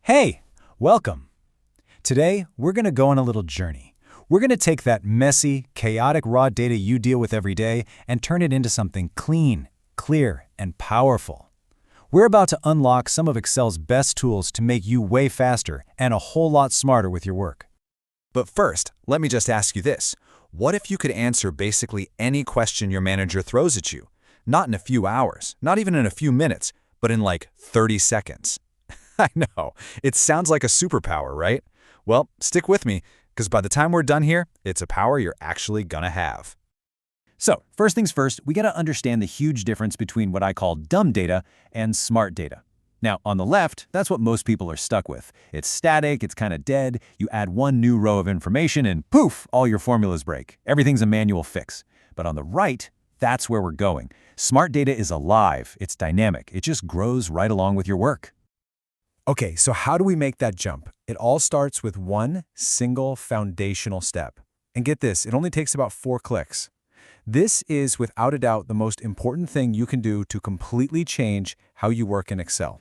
Hey, welcome. Today, we're going to go on a little journey. We're going to take that messy, chaotic raw data you deal with every day and turn it into something clean, clear, and powerful. We're about to unlock some of Excel's best tools to make you way faster and a whole lot smarter with your work. But first, let me just ask you this. What if you could answer basically any question your manager throws at you? Not in a few hours, not even in a few minutes, but in like 30 seconds. I know, it sounds like a superpower, right? Well, stick with me, because by the time we're done here, it's a power you're actually gonna have. So, first things first, we got to understand the huge difference between what I call dumb data and smart data. Now, on the left, that's what most people are stuck with. It's static, it's kind of dead, you add one new row of information and poof, all your formulas break. Everything's a manual fix. But on the right, that's where we're going. Smart data is alive, it's dynamic, it just grows right along with your work. Okay, so how do we make that jump? It all starts with one single foundational step. And get this, it only takes about 4 clicks. This is, without a doubt, the most important thing you can do to completely change how you work in Excel.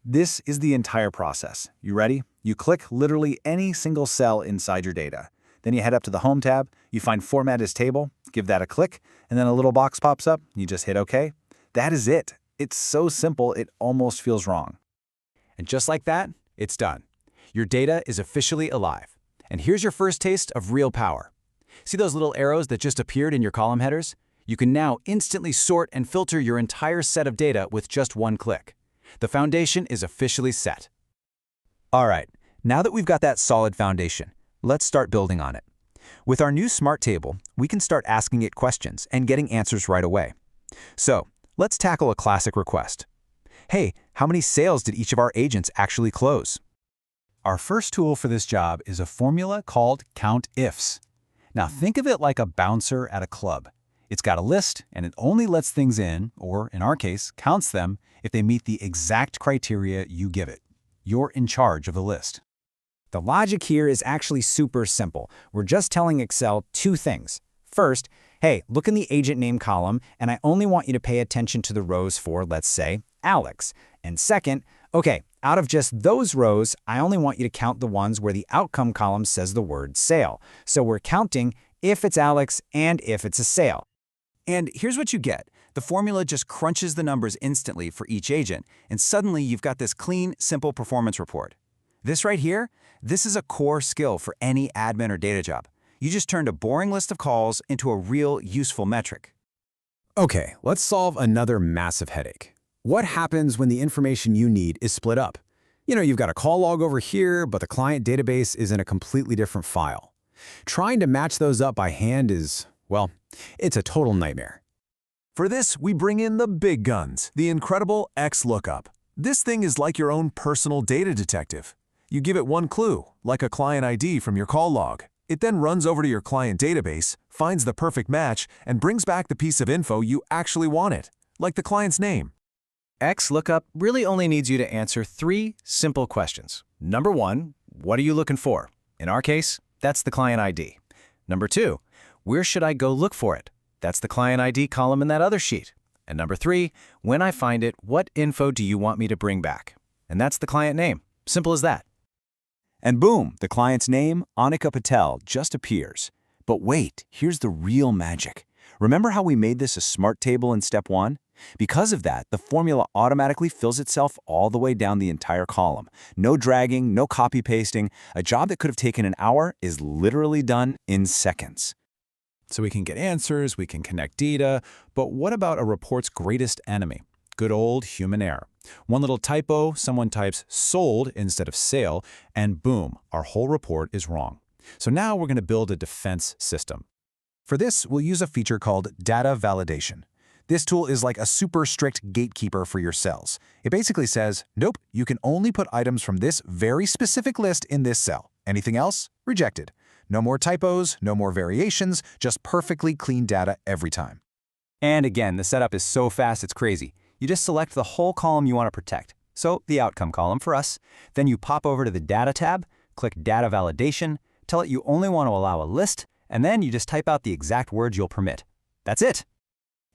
This is the entire process. You ready? You click literally any single cell inside your data. Then you head up to the Home tab, you find Format as Table, give that a click, and then a little box pops up, you just hit OK. That is it. It's so simple, it almost feels wrong. And just like that, it's done. Your data is officially alive. And here's your first taste of real power. See those little arrows that just appeared in your column headers? You can now instantly sort and filter your entire set of data with just one click. The foundation is officially set. All right, now that we've got that solid foundation, let's start building on it. With our new Smart Table, we can start asking it questions and getting answers right away. So, let's tackle a classic request. Hey, how many sales did each of our agents actually close? Our first tool for this job is a formula called COUNTIFs. Now think of it like a bouncer at a club. It's got a list, and it only lets things in, or in our case, counts them, if they meet the exact criteria you give it. You're in charge of the list. The logic here is actually super simple. We're just telling Excel 2 things. First, hey, look in the agent name column, and I only want you to pay attention to the rows for, let's say, Alex. And second, okay, out of just those rows, I only want you to count the ones where the outcome column says the word sale. So we're counting if it's Alex and if it's a sale. And here's what you get. The formula just crunches the numbers instantly for each agent, and suddenly you've got this clean, simple performance report. This right here, this is a core skill for any admin or data job. You just turned a boring list of calls into a real, useful metric. Okay, let's solve another massive headache. What happens when the information you need is split up? You've got a call log over here, but the client database is in a completely different file. Trying to match those up by hand is, well, it's a total nightmare. For this, we bring in the big guns, the incredible XLOOKUP. This thing is like your own personal data detective. You give it one clue, like a client ID from your call log. It then runs over to your client database, finds the perfect match, and brings back the piece of info you actually wanted, like the client's name. XLOOKUP really only needs you to answer 3 simple questions. Number 1, what are you looking for? In our case, that's the client ID. Number 2, where should I go look for it? That's the client ID column in that other sheet. And number 3, when I find it, what info do you want me to bring back? And that's the client name. Simple as that. And boom, the client's name, Anika Patel, just appears. But wait, here's the real magic. Remember how we made this a smart table in step 1? Because of that, the formula automatically fills itself all the way down the entire column. No dragging, no copy-pasting. A job that could have taken an hour is literally done in seconds. So we can get answers, we can connect data, but what about a report's greatest enemy? Good old human error. One little typo, someone types sold instead of sale, and boom, our whole report is wrong. So now we're going to build a defense system. For this, we'll use a feature called data validation. This tool is like a super strict gatekeeper for your cells. It basically says, nope, you can only put items from this very specific list in this cell. Anything else? Rejected. No more typos, no more variations, just perfectly clean data every time. And again, the setup is so fast it's crazy. You just select the whole column you want to protect. So the outcome column for us. Then you pop over to the Data tab, click Data Validation, tell it you only want to allow a list, and then you just type out the exact words you'll permit. That's it.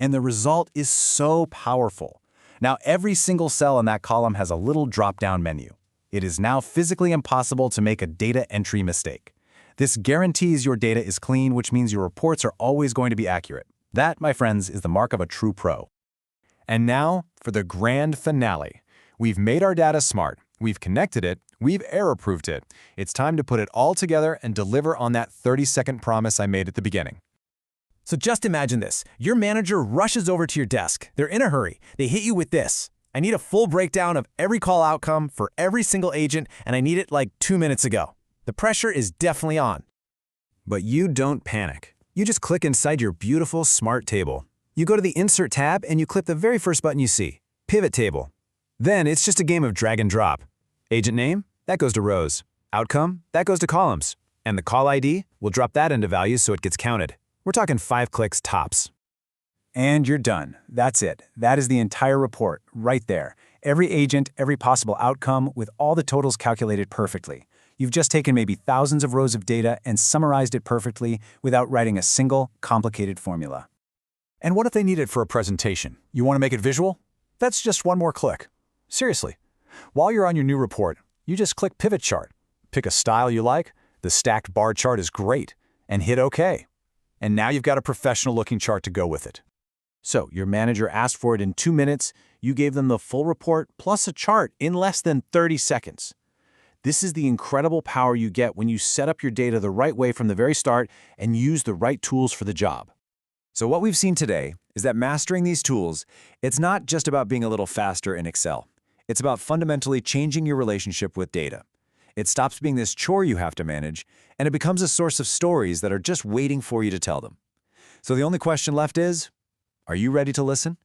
And the result is so powerful. Now every single cell in that column has a little drop-down menu. It is now physically impossible to make a data entry mistake. This guarantees your data is clean, which means your reports are always going to be accurate. That, my friends, is the mark of a true pro. And now for the grand finale. We've made our data smart. We've connected it. We've error-proofed it. It's time to put it all together and deliver on that 30-second promise I made at the beginning. So just imagine this. Your manager rushes over to your desk. They're in a hurry. They hit you with this. I need a full breakdown of every call outcome for every single agent, and I need it like 2 minutes ago. The pressure is definitely on. But you don't panic. You just click inside your beautiful smart table. You go to the Insert tab and you click the very first button you see, Pivot Table. Then it's just a game of drag and drop. Agent name, that goes to rows. Outcome, that goes to columns. And the call ID, we'll drop that into values so it gets counted. We're talking 5 clicks tops. And you're done. That's it. That is the entire report, right there. Every agent, every possible outcome, with all the totals calculated perfectly. You've just taken maybe thousands of rows of data and summarized it perfectly without writing a single, complicated formula. And what if they need it for a presentation? You want to make it visual? That's just one more click. Seriously. While you're on your new report, you just click Pivot Chart. Pick a style you like. The stacked bar chart is great. And hit OK. And now you've got a professional-looking chart to go with it. So, your manager asked for it in 2 minutes. You gave them the full report plus a chart in less than 30 seconds. This is the incredible power you get when you set up your data the right way from the very start and use the right tools for the job. So what we've seen today is that mastering these tools, it's not just about being a little faster in Excel. It's about fundamentally changing your relationship with data. It stops being this chore you have to manage, and it becomes a source of stories that are just waiting for you to tell them. So the only question left is, are you ready to listen?